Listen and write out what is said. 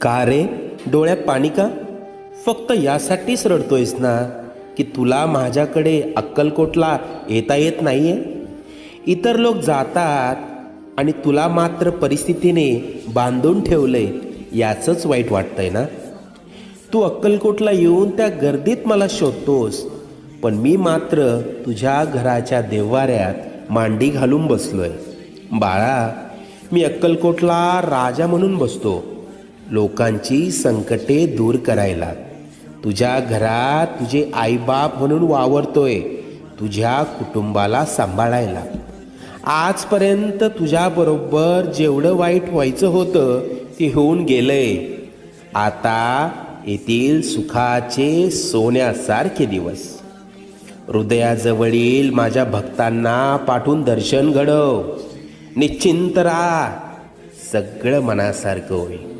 का रे, डोळ्यात पाणी का? फक्त यासाठीच रडतोयस ना की तुला माझ्याकडे अक्कलकोटला येता येत नाहीये? इतर लोक जातात आणि तुला मात्र परिस्थितीने बांधून ठेवलंय, याचंच वाईट वाटतंय ना? तू अक्कलकोटला येऊन त्या गर्दीत मला शोधतोस, पण मी मात्र तुझ्या घराच्या देव्हाऱ्यात मांडी घालून बसलोय. बाळा, मी अक्कलकोटला राजा म्हणून बसतो, लोकांची संकटे दूर करायला. तुझ्या घरात तुझे आईबाप म्हणून वावरतोय, तुझ्या कुटुंबाला सांभाळायला. आजपर्यंत तुझ्याबरोबर जेवढं वाईट व्हायचं होतं ते होऊन गेलंय. आता येथील सुखाचे सोन्यासारखे दिवस. हृदयाजवळील माझ्या भक्तांना पाठवून दर्शन घडव. निश्चिंत राहा, सगळं मनासारखं होईल.